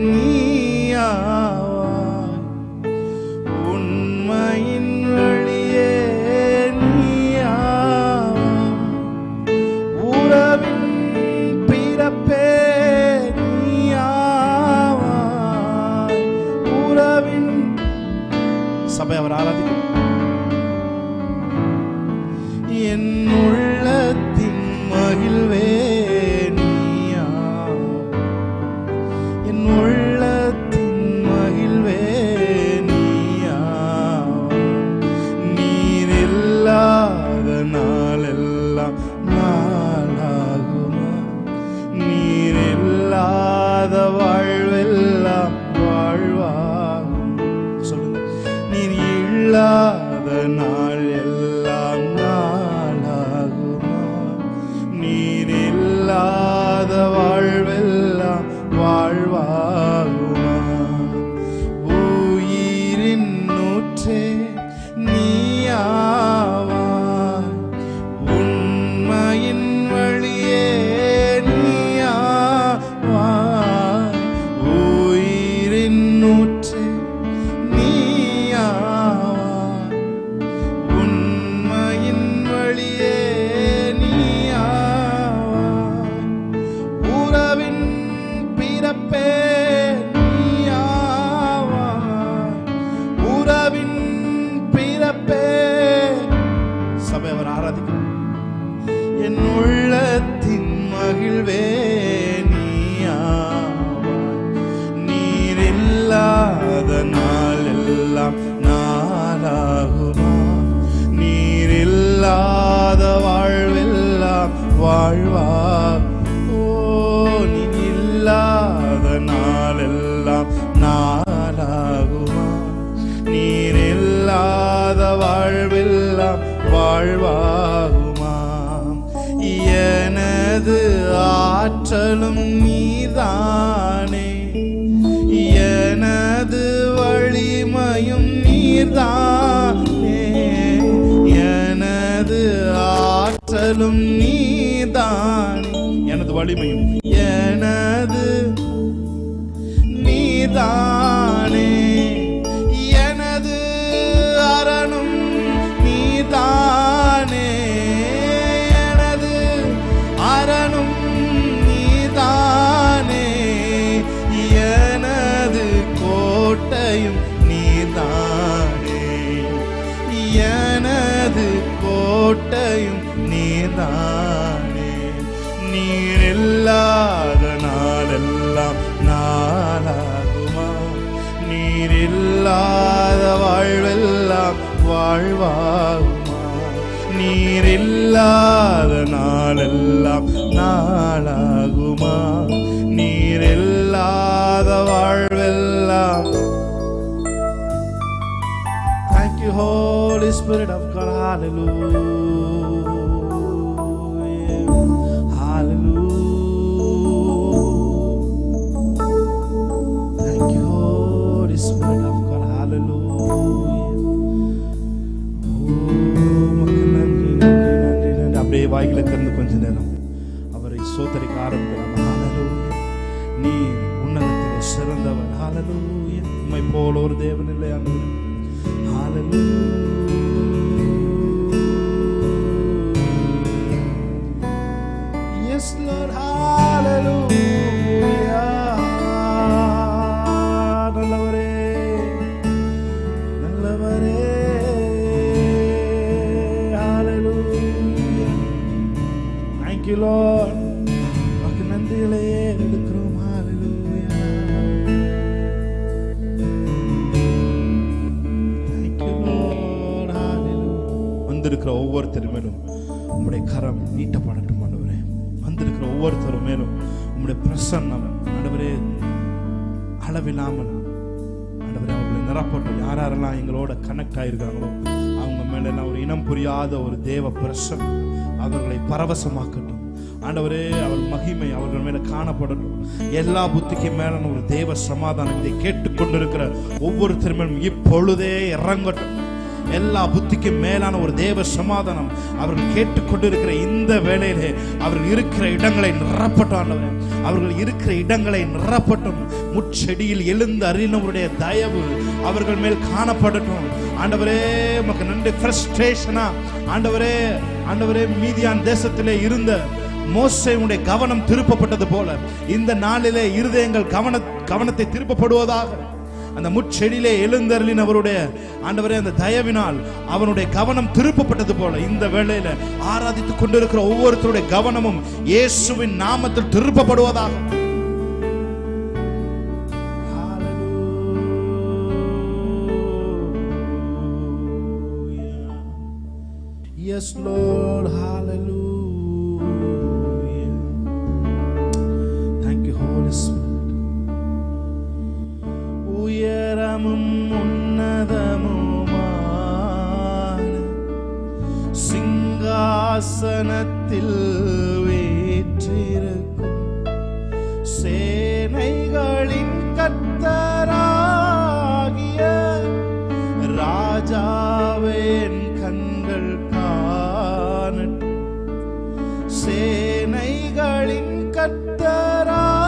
நீயாவாய், உண்மையின் வழியே நீயாவாய், உறவின் பிறப்பே நீயாவாய், உறவின் சபை அவர் ஆராதிக்கும். என் உள்ளத்தின் மகிழ்வே நீயாவாய், என் உள்ளத்தின் மகிழ்வே நீயாவாய், நீர் இல்லாத நாளெல்லாம் நாளாகுமா, நீர் இல்லாத வாழ்வெல்லாம் வாழ்வாகும். சொல்லுங்க, நீர் இல்லாத நாள் எல்லாம் நாளாகுமா, நீர் இல்லாத வாழ்வெல்லாம் வாழ்வாகுமா. உயிரின் நூற்றே நீயாவாய், உண்மையின் வழியே நீயாவாய், உயிரின் நூற்றே நீயாவாய், உண்மையின் வழியே நீயாவாய், உறவின் பிறப்பே நீயாவாய், உறவின் பிறப்பே. சபை அவர் ஆராதிக்கும். என் உள்ளத்தின் மகிழ்வே நீயாவாய், நீர் இல்லாத நாள் எல்லாம் நாளாகுமா, நீர் இல்லாத வாழ்வெல்லாம் வாழ்வார். ஓ, நீர் இல்லாத நாளெல்லாம் நாளாகுமா, நீர் இல்லாத வாழ்வெல்லாம் வாழ்வாகுமா. எனது ஆற்றலும் நீதானே, எனது வலிமையும் நீதானே, எனது ஆற்றலும் நீதானே, எனது வலிமையும் எனது நீதானே, எனது அரணும் நீதானே, எனது அரணும் நீதானே, எனது கோட்டையும் நீதானே, எனது கோட்டையும் நீதானே, நீர் இல்லாத நாளெல்லாம் நாளாகுமா, நீர் இல்லாத வாழ்வெல்லாம் வாழ்வாகுமா, நீர் இல்லாத நாளெல்லாம் நாளாகுமா, நீர் இல்லாத வாழ்வெல்லாம். Thank you, Holy Spirit of God. Hallelujah. அப்படியே வாய்களை திறந்து கொஞ்ச நேரம் அவரை சோதரிக்க ஆரம்பிக்கலாம். ஹல்லேலூயா, நீர் உன்னதத்திலே சிறந்தவர். ஹல்லேலூயா, உம்மை போல ஒரு தேவன் இல்லை ஆண்டவரே. ஹல்லேலூயா, எஸ் லார்ட். ஹல்லேலூயா, நல்லவரே நல்லவரே. Thank you, Lord. உமக்கு நன்றிகளை எடுக்கிறோம். Hallelujah. Thank you, Lord. Hallelujah. வந்திருக்கிற ஒவ்வொருத்தர் மேலும் உம்முடைய கரம் நீட்டப்படட்டும் ஆண்டவரே. வந்திருக்கிற ஒவ்வொருத்தர் மேலும் உம்முடைய பிரசன்னம் ஆண்டவரே அளவில்லாமல் ஆண்டவரே அவர்களை நிரப்பட்டும். யாரெல்லாம் எங்களோட கனெக்ட் ஆயிருக்காங்களோ அவங்க மேல எல்லாம் ஒரு இனம் புரியாத ஒரு தேவ பிரசன்னம் அவர்களை பரவசமாக்கட்டும் ஆண்டவரே. அவர் மகிமை அவர்கள் மேல காணப்படட்டும். எல்லா புத்திக்கு மேல ஒரு தேவ சமாதானம் இதை கேட்டுக்கொண்டிருக்கிற ஒவ்வொருத்தர் மேலும் இப்பொழுதே இறங்கட்டும். எல்லா புத்திக்கும் மேலான ஒரு தேவ சமாதானம் அவர்கள் கேட்டுக்கொண்டிருக்கிற இந்த வேளையிலே அவர்கள் இருக்கிற இடங்களை நிரப்பட்டும் ஆண்டவரே. அவர்கள் இருக்கிற இடங்களை நிரப்பட்டும். முச்செடியில் எழுந்து அருளினவருடைய தயவு அவர்கள் மேல் காணப்படட்டும் ஆண்டவரே. உமக்கு நன்றி. ஃப்ரஸ்ட்ரேஷனா ஆண்டவரே, ஆண்டவரே, மீதியான் தேசத்திலே இருந்த மோசேயுடைய கவனம் திருப்பப்பட்டது போல இந்த நாளிலே இருதயங்கள் கவனத்தை திருப்பப்படுவதாக. அந்த முச்செடியிலே எழுந்தருளினவருடைய ஆண்டவரே அந்த தயவினால் அவனுடைய கவனம் திருப்பப்பட்டது போல இந்த வேளையில ஆராதித்துக் கொண்டிருக்கிற ஒவ்வொருத்தருடைய கவனமும் இயேசுவின் நாமத்தில் திருப்பப்படுவதாக. Yes Lord, hallelujah. Thank you Holy Spirit. உயரமும் உன்னதமுமான சிங்காசனத்தில் வீற்றிருக்கும் சேனைகளின் கர்த்தராகிய ராஜாவே என் கண்கள் காணட்டும். சேனைகளின் கர்த்தராகிய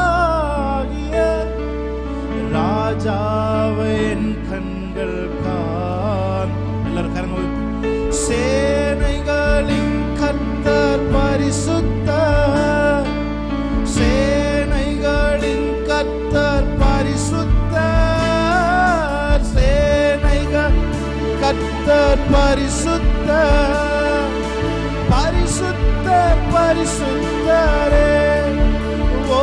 ராஜாவே என் கண்கள் காண். எல்லாரும் கரங்க. சேனைகளின் கர்த்தர் பரிசுத்தர், சேனைகளின் கர்த்தர் பரிசுத்தர், சேனைகள் கர்த்தர் பரிசுத்தர், பரிசுத்தர் பரிசுத்தரே. ஓ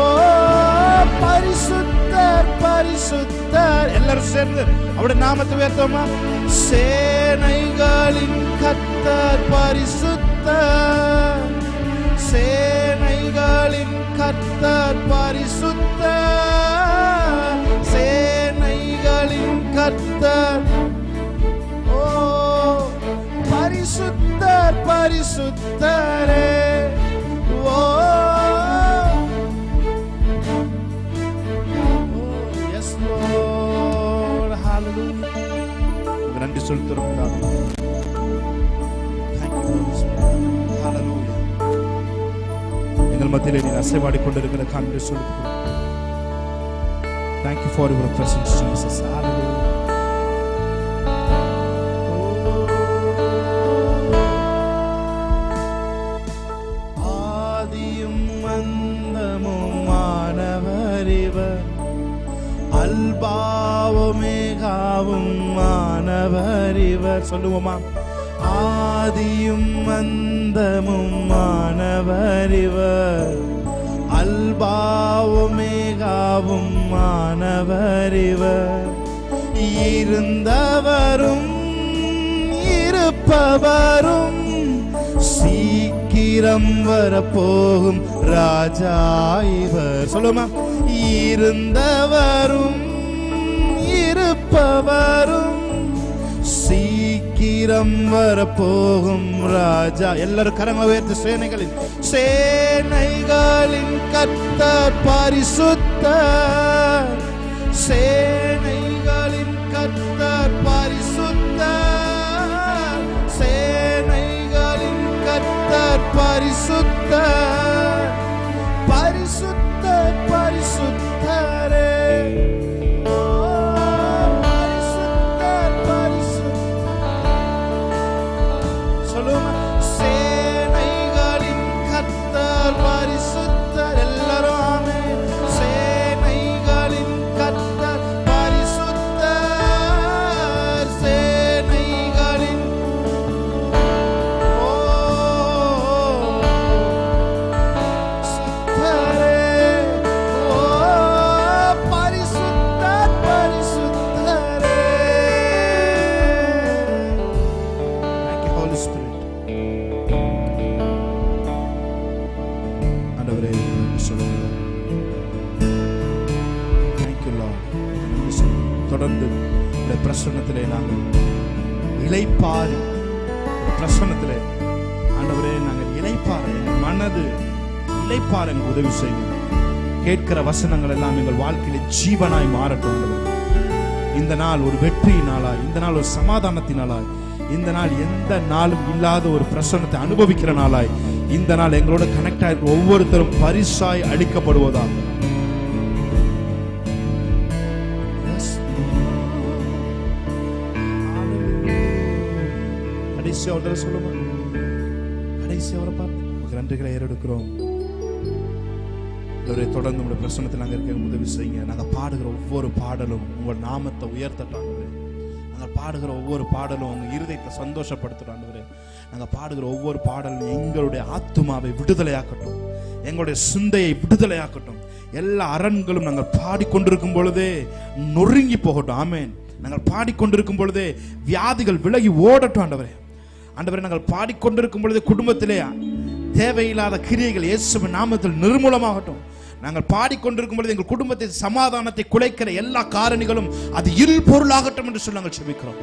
பரிசுத்தர் பரிசுத்தர். எல்லாரும் சேர்ந்து அவருடைய நாமத்தை உயர்த்துவோமா? சேனைகளின் கர்த்தர் பரிசுத்தர், சேனைகளின் கர்த்தர் பரிசுத்தர், சேனைகளின் கர்த்தர். ஓ பரிசுத்தர் பரிசுத்தரே. ஓ நன்றி சொல்கிறோம். எங்கள் மத்தியிலே நீ அசைவாடி கொண்டிருக்கிற காண்பை சொல்கிறோம். Thank you for your presence, Jesus. Hallelujah. ஆதியும் அந்தமுமானவர் இவர், அல்பாவுமேகாவும் மானவர் இவர். சொல்லுவோமா? ஆதியும் அந்தமும் மானவர் இவர், அல்பாவுமேகாவும் மானவர் இவர். இருந்தவரும் இருப்பவரும் சீக்கிரம் வரப்போகும் ராஜா இவர். சொல்லுமா? இருந்தவரும் இருப்பவரும் சீக்கிரம் வரப்போகும் ராஜா. எல்லாரும் கரங்களை உயர்த்தி சேனைகளின் சேனைகளின் கர்த்தர் பரிசுத்தர், சேனைகளின் கர்த்தர் பரிசுத்தர், சேனைகளின் கர்த்தர் பரிசுத்தர், பரிசுத்தர் பரிசுத்தரே. சேனைகளின் கர்த்தர் பரிசுத்தர். எல்லாரும் ஆமென். சேனைகளின் கர்த்தர் பரிசுத்தர், சேனைகளின். ஓ சுத்தரே. ஓ பரிசுத்தர் பரிசுத்தரே. Thank you Holy Spirit. தொடர்ந்து பிரசன்னத்திலே நாங்கள் இளைப்பாறு, பிரசன்னத்திலே ஆண்டவரே நாங்கள் இளைப்பாறு, மனது இளைப்பாறு எங்களுக்கு உதவி செய்யும். கேட்கிற வசனங்கள் எல்லாம் எங்கள் வாழ்க்கையில ஜீவனாய் மாறட்டும். இந்த நாள் ஒரு வெற்றி நாளாய், இந்த நாள் ஒரு சமாதானத்தினாலாய், இந்த நாள் எந்த நாளும் இல்லாத ஒரு பிரசன்னத்தை அனுபவிக்கிற நாளாய் இந்த நாள் எங்களோட கனெக்ட் ஆகிருக்கிற ஒவ்வொருத்தரும் பரிசாய் அளிக்கப்படுவதா. கடைசி அவரை சொல்லுமா, கடைசி அவரை பார்த்து நமக்கு நன்றிகளை ஏறெடுக்கிறோம். தொடர்ந்து உங்களுடைய பிரசன்னத்தில் நாங்கள் இருக்க உதவி செய்யுங்க. நாங்கள் பாடுகிற ஒவ்வொரு பாடலும் உங்கள் நாமத்தை உயர்த்தட்டாங்க. நாங்கள் பாடுகிற ஒவ்வொரு பாடலும் உங்கள் இருதயத்தை சந்தோஷப்படுத்துறாங்க. நாங்கள் பாடுகிற ஒவ்வொரு பாடலும் எங்களுடைய ஆத்துமாவை விடுதலையாக்கட்டும், எங்களுடைய சிந்தையை விடுதலையாக்கட்டும். எல்லா அரண்களும் நாங்கள் பாடிக்கொண்டிருக்கும் பொழுதே நொறுங்கி போகட்டும். ஆமேன். நாங்கள் பாடிக்கொண்டிருக்கும் பொழுதே வியாதிகள் விலகி ஓடட்டும். ஆண்டவரே, ஆண்டவரே, நாங்கள் பாடிக்கொண்டிருக்கும் பொழுதே குடும்பத்திலே தேவையில்லாத கிரியைகள் இயேசுவின் நாமத்தில் நிர்மூலமாகட்டும். நாங்கள் பாடிக்கொண்டிருக்கும் பொழுது எங்கள் குடும்பத்தை சமாதானத்தை குலைக்கிற எல்லா காரணிகளும் அது இருள் பொருளாகட்டும் என்று சொல்லி நாங்கள் செபிக்கிறோம்.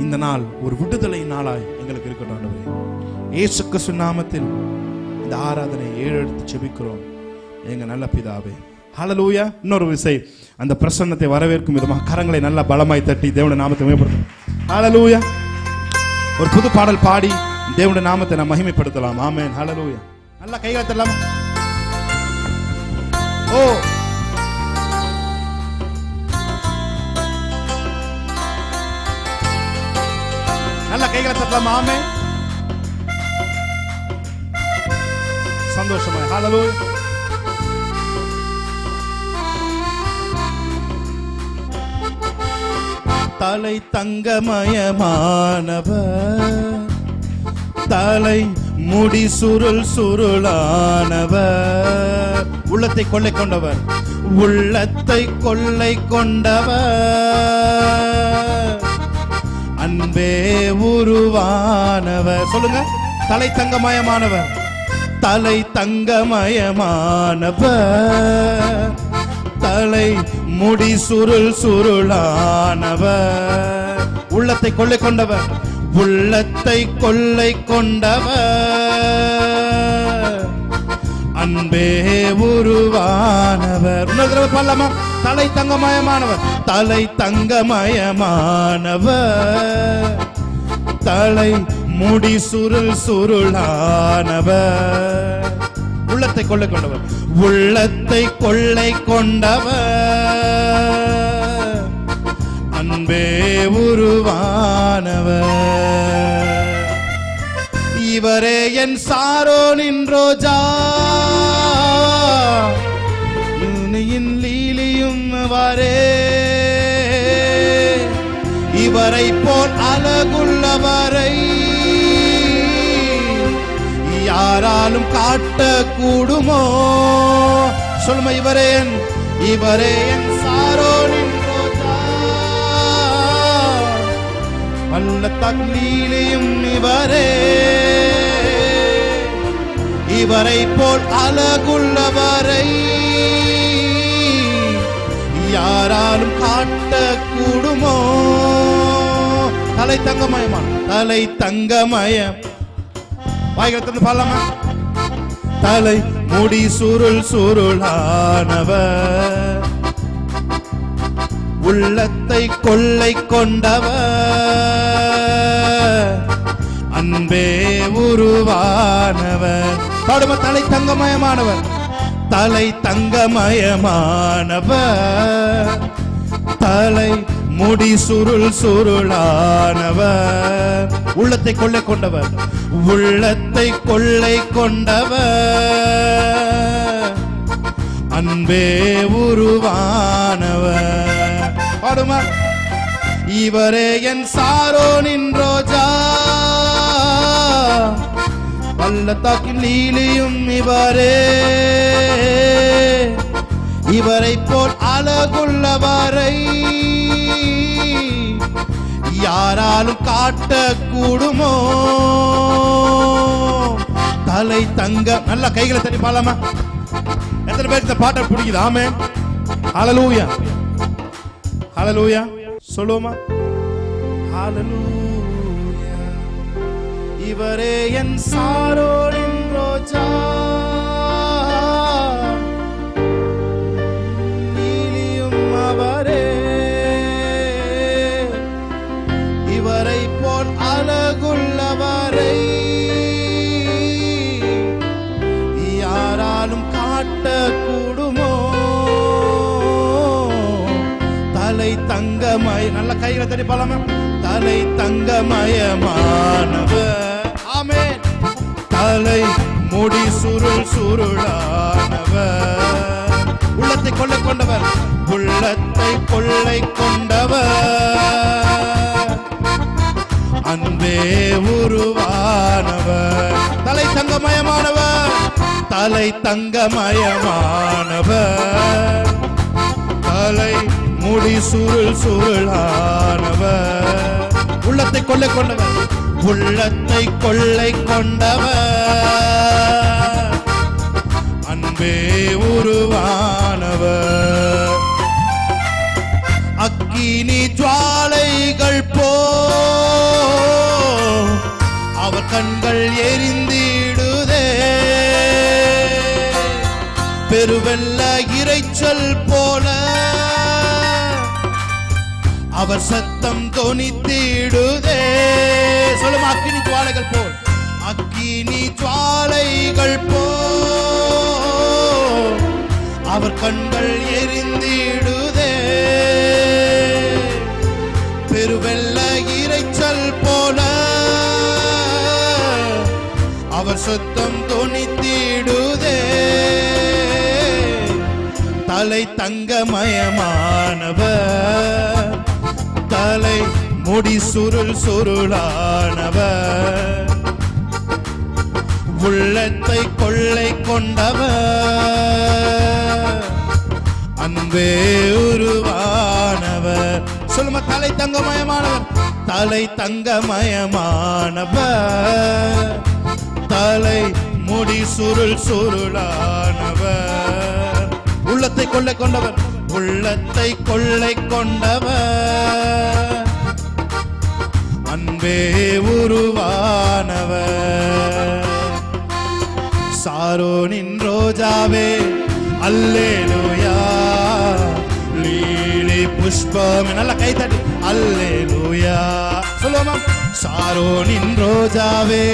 இந்த நாள் ஒரு விடுதலை நாளாய் எங்களுக்கு இருக்கட்டும். ஆண்டவரே, இயேசு கிறிஸ்து நாமத்தில் இந்த ஆராதனை ஏறெடுத்து செபிக்கிறோம் எங்க நல்ல பிதாவே. ஹல்லேலூயா. இன்னொரு விசை அந்த பிரசன்னத்தை வரவேற்கும் விதமாக கரங்களை நல்லா பலமாய் தட்டி தேவனுடைய நாமத்தை மேம்படுத்தும். ஹல்லேலூயா. ஒரு புது பாடல் பாடி தேவனுடைய நாமத்தை நாம் மகிமைப்படுத்தலாம். ஆமென். ஹல்லேலூயா. நல்லா கைகளை தட்டலாம். ஓ, நல்ல கைகளை தட்டலாம். ஆமென். சந்தோஷமாய். ஹல்லேலூயா. தலை தங்கமயமானவர், தலை முடி சுருள் சுருளானவர், உள்ளத்தை கொள்ளை கொண்டவர், உள்ளத்தை கொள்ளை கொண்டவர், அன்பே உருவானவர். சொல்லுங்க. தலை தங்கமயமானவர், தலை தங்கமயமானவர், தலை முடி சுருள் சுருளானவர், உள்ளத்தை கொள்ளை கொண்டவர், உள்ளத்தை கொள்ளை கொண்டவர், அன்பே உருவானவர். பாடலாமா? தலை தங்கமயமானவர், தலை தங்கமயமானவர், தலை முடி சுருள் சுருளானவர், உள்ளத்தை கொள்ளை கொண்டவர், உள்ளத்தை கொள்ளை கொண்டவர், அன்பே உருவானவர். இவரே என் சாரோனின் ரோஜா, நுனியின் லீலியும் அவரே, இவரை போல் அழகுள்ளவரை யாராலும் காட்ட கூடுமோ? சொல்லுமா. இவரே என் சாரோனின் ரோஜா, பள்ளத்தாக்கு லீலியும் இவரே, இவரை போல் அழகுள்ளவரை யாராலும் காட்ட கூடுமோ? தலை தங்கமயமான, தலை தங்கமயம். வாய்களை பாடலாமா? தலை முடி சுருள் சுருளானவர், உள்ளத்தை கொள்ளை கொண்டவர், அன்பே உருவானவர். பாடுமா. தலை தங்கமயமானவர், தலை தங்கமயமானவர், தலை முடி சுருள் சுருளானவர், உள்ளத்தை கொள்ளை கொண்டவர், உள்ளத்தை கொள்ளை கொண்டவர், அன்பே உருவானவர். பாடுமா. இவரே என் சாரோனின் ரோஜா, பள்ளத்தாக்கின் லீலியும் இவரே, இவரை போல் அழகுள்ளவரை யாராலும் காட்ட கூடுமோ? தலை தங்க. நல்ல கைகளை தட்டி பாடலாமா? எத்தனை பேருக்கு இந்த பாட்டை பிடிக்குது? ஆமென். ஹல்லேலூயா. ஹல்லேலூயா. சொல்லுவோமா? ஹல்லேலூயா. இவரே என் சாரோனின் ரோஜா, அவரே, இவரை போல் தங்கமய, நல்ல கைகளை தட்டி பாலாமா. தலை தங்கமயமானவர், ஆமென். தலை முடி சுருள் சுருளானவர், உள்ளத்தை கொள்ளை கொண்டவர், உள்ளத்தை கொள்ளை கொண்டவர், அன்பே உருவானவர். தலை தங்கமயமானவர், தலை தங்கமயமானவர், தலை முடி சுருள் சுருளானவர், உள்ளத்தை கொள்ளை கொண்டவர், உள்ளத்தை கொள்ளை கொண்டவர், அன்பே உருவானவர். அக்கினி ஜுவாலைகள் போ அவர் கண்கள் எரிந்திடுதே, பெருவெல்ல இரைச்சல் போல அவர் சத்தம் தொனித்திடுதே. சொல்லும் அக்கினி ஜுவாலைகள் போல், அக்கினி ஜுவாலைகள் போல் அவர் கண்கள் எரிந்திடுதே, பெருவெல்ல இரைச்சல் போல அவர் சத்தம் தொனித்திடுதே. தலை தங்கமயமானவர், தலை முடி சுருள் சுருளானவர், உள்ளத்தை கொள்ளை கொண்டவர், அன்பே உருவானவர். சொல்லுமா, தலை தங்கமயமானவர், தலை தங்கமயமானவர், தலை முடி சுருள் சுருளானவர், உள்ளத்தை கொள்ளை கொண்டவர், உள்ளத்தை கொள்ளை கொண்டவர், அன்பே உருவானவர். சாரோனின் ரோஜாவே அல்லேலூயா, லீலி புஷ்பம், நல்ல கை தட்டி அல்லேலூயா சொல்லுவோமா. சாரோனின் ரோஜாவே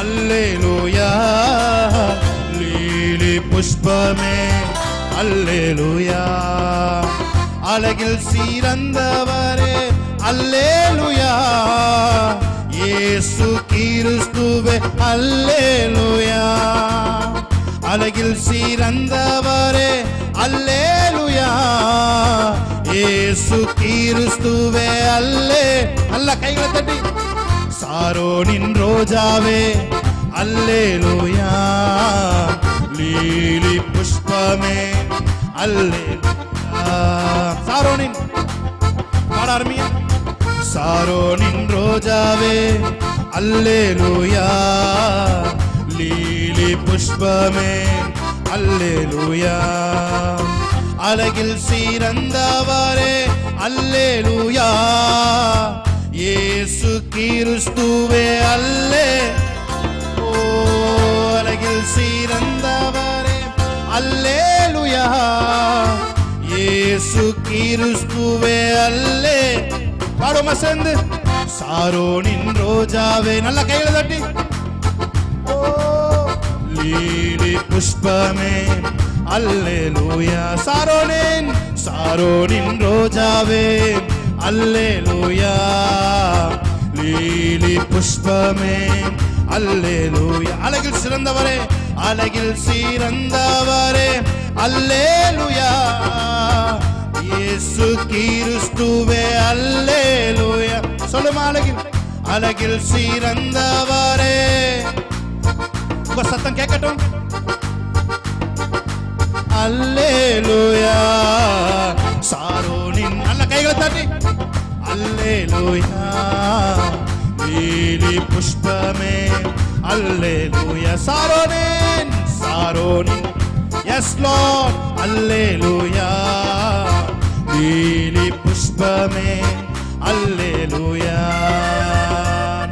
அல்லேலூயா, லீலி புஷ்பமே அல்லேலூயா, அழகில் சிறந்தவரே அல்லேலூயா, இயேசு கிறிஸ்துவே அல்லேலூயா, அழகில் சிறந்தவரே அல்லேலூயா, இயேசு கிறிஸ்துவே அல்லே. நல்ல கைகளை தட்டி. சாரோனின் ரோஜாவே அல்லேலூயா, லீலி புஷ்பமே அல்லேலூயா. சாரோனின் பாடார்மியா. சாரோனின் ரோஜாவே அல்லேலூயா, லீலி புஷ்பமே அல்லேலூயா, அழகில் சிறந்தவரே அல்லேலூயா, இயேசு கிறிஸ்துவே அல்லே. ஓ, அழகில் சிறந்தவரே அல்லேலூயா, இயேசு கிறிஸ்துவே அல்லே. பாடுமா சேர்ந்து. சாரோனின் ரோஜாவே, நல்ல கையில தட்டி. ஓ, லீலி புஷ்பமே அல்லேலூயா. சாரோனின் ரோஜாவே அல்லேலூயா, லீலி புஷ்பமே அல்லேலூயா, அழகில் சிறந்தவரே, அழகில் சிறந்தவரே அல்லேலூயா, இயேசு கிறிஸ்துவே அல்லேலூயா. சொல்லுமா, அழகில் சிறந்தவரே. உங்க சத்தம் கேட்கட்டும். அல்லேலூயா. சாரோனின், நல்ல கைகளை தட்டி. அல்லேலூயா, லீலி புஷ்பமே அல்லேலூயா. சாரோனின் எஸ் லார்ட் அல்லேலூயா, லீலி புஷ்பமே அல்லேலூயா.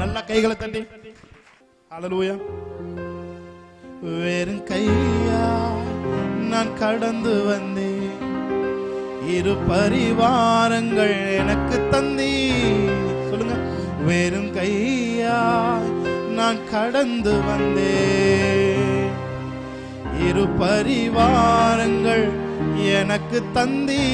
நல்ல கைகளை தட்டி. அல்லேலூயா. வெறும் கையா நான் கடந்து வந்தேன், இரு பரிவாரங்கள் எனக்கு தந்தீ. சொல்லுங்க. வெறும் கையா நான் கடந்து வந்தேன், இரு பரிவாரங்கள் எனக்கு தந்தீ.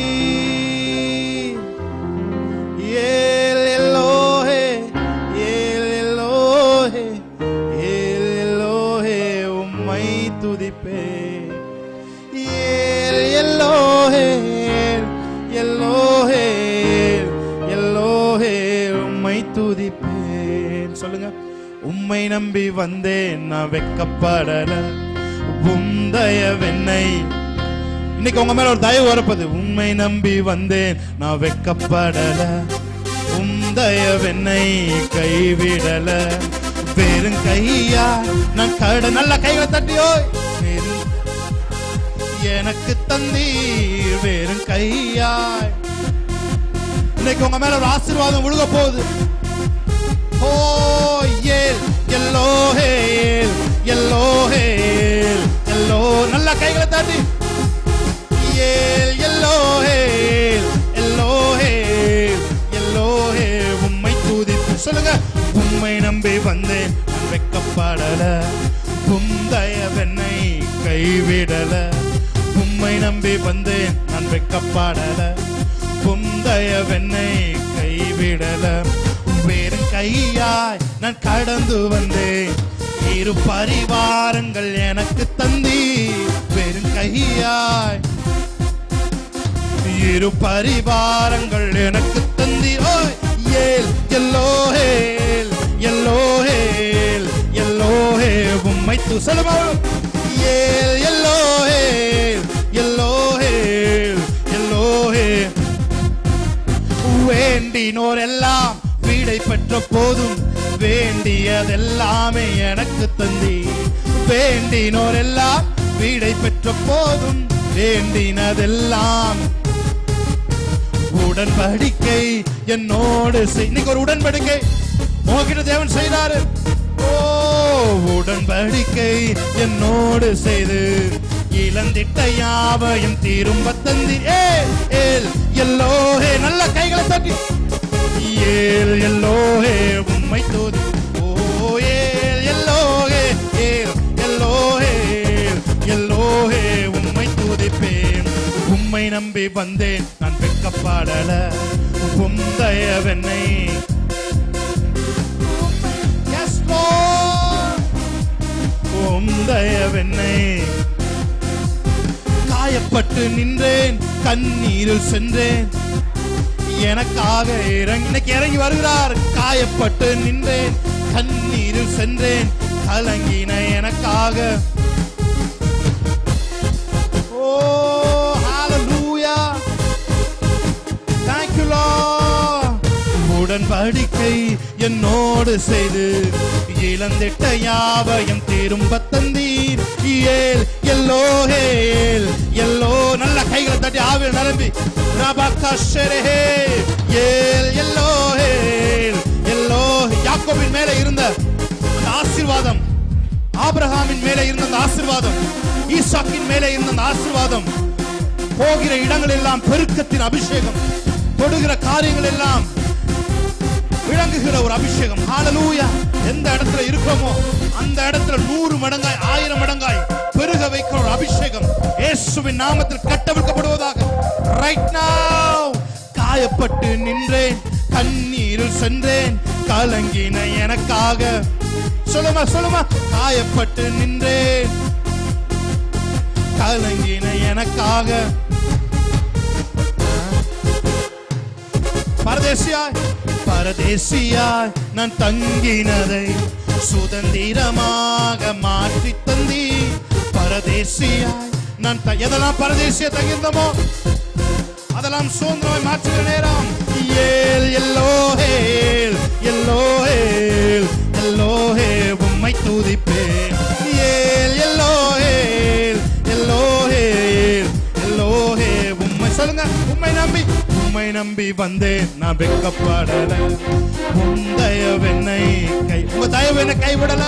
துதிப்பேன். சொல்லுங்க. உம்மை நம்பி வந்தேன் நான் வெக்கப்படல, தயவென்னை. இன்னைக்கு உங்க மேல ஒரு தயவு வரப்பது. உம்மை நம்பி வந்தேன் நான் வெக்கப்படல, தயவென்னை கைவிடல. வெறும் கையா நான் நல்ல கைகளை தட்டியோ எனக்கு தந்தீர். வெறும் கையாய் இன்னைக்கு உங்க மேல ஒரு ஆசீர்வாதம் விழுக போகுது. ஓ ஏல் எல்லோஹேல் எல்லோஹேல் எல்லோ. நல்ல கைகளை தட்டி ஏல் எல்லோஹேல் எல்லோஹேல் எல்லோஹே. உம்மை துதிப்பு. சொல்லுங்க. உம்மை நம்பி வந்தேன் நான் வெக்கப்படல, தயவென்னை கைவிடல. உம்மை நம்பி வந்தேன் நான் வெக்கப்படல, தயவென்னை கைவிடல. வேறு கையாய் நான் கடந்து வந்தேன், இரு பரிவாரங்கள் எனக்கு தந்தி. வெறும் கையாய் இரு பரிவாரங்கள் எனக்கு தந்தி. ஏல் எல்லோஹேல் எல்லோஹேல் எல்லோஹே. உம்மை துசலமா ஏல் எல்லோஹேல் எல்லோஹேல் எல்லோஹே. வேண்டினோர் எல்லாம் வீடை பெற்ற போதும், வேண்டியதெல்லாமே எனக்கு தந்தி. வேண்டினோர் எல்லாம் வீடை பெற்ற போதும், வேண்டினதெல்லாம். உடன்படிக்கை என்னோடு இன்னைக்கு ஒரு உடன்படிக்கை உங்ககிட்ட தேவன் செய்தாரு. ஓ உடன்படிக்கை என்னோடு செய்து இழந்திட்ட யாவையும் திரும்ப தந்தி. ஏல் எல்லோஹே. நல்ல கைகளை தட்டி ஏல் எல்லோஹே. உம்மை தோதி. ஓ ஏல் எல்லோஹே ஏல் எல்லோஹே எல்லோஹே. உம்மை துதிப்பேன். உம்மை நம்பி வந்தேன் நான் வெக்கப்படல, தயவென்னை. தயவென்னை. காயப்பட்டு நின்றேன், கண்ணீரில் சென்றேன், எனக்காக இன்னைக்கு இறங்கி வருகிறார். காயப்பட்டு நின்றேன், கண்ணீரில் சென்றேன், கலங்கின எனக்காக. ஓ ஹalleluya. Thank you Lord. உடன்படிக்கை என்னோடு செய்து இழந்திட்ட யாவையும் திரும்ப தந்தீர். ஏல் எல்லோஹேல் எல்லோ. நல்ல கைகளை தட்டி ஆவியில் நிரம்பி ரபகஷரஹே. ஏல் எல்லோஹேல் எல்லோ. யாக்கோபின் மேலே இருந்த அந்த ஆசீர்வாதம், ஆபிரகாமின் மேலே இருந்த அந்த ஆசீர்வாதம், ஈசாக்கின் மேலே இருந்த அந்த ஆசீர்வாதம், போகிற இடங்கள் எல்லாம் பெருக்கத்தின் அபிஷேகம், தொடுகிற காரியங்கள் எல்லாம் விளங்குகிற ஒரு அபிஷேகம். ஹalleluya. எந்த இடத்துல இருக்கோமோ அந்த இடத்துல 100 மடங்காய் 1000 மடங்காய் பெருக வைக்கிற ஒரு அபிஷேகம் இயேசுவின் நாமத்தில் கட்டவிழ்க்கப்படுவதாக. Right now. காயப்பட்டு நின்றேன், கண்ணீரில் சென்றேன், கலங்கின எனக்காக. சொல்லுமா சொல்லுமா. காயப்பட்டு நின்றேன், கலங்கின எனக்காக. பரதேசியாய் நான் தங்கினதை சுதந்திரமாக மாற்றி தந்தி. பரதேசியாய் நான் எதெல்லாம் பரதேசியா தங்கியிருந்தோமோ அதெல்லாம் சுதந்திரமாய் மாற்றுகிற நேரம். ஏல் எல்லோஹேல் எல்லோஹேல் எல்லோஹே. உம்மை துதிப்பேன். ஏல் எல்லோஹேல் எல்லோஹேல் எல்லோஹே. உம்மை. சொல்லுங்க. உம்மை நம்பி நம்பி வந்தேன் நான் வெக்கப்படல, தயவென்னை உங்க தயவு என்ன கைவிடல.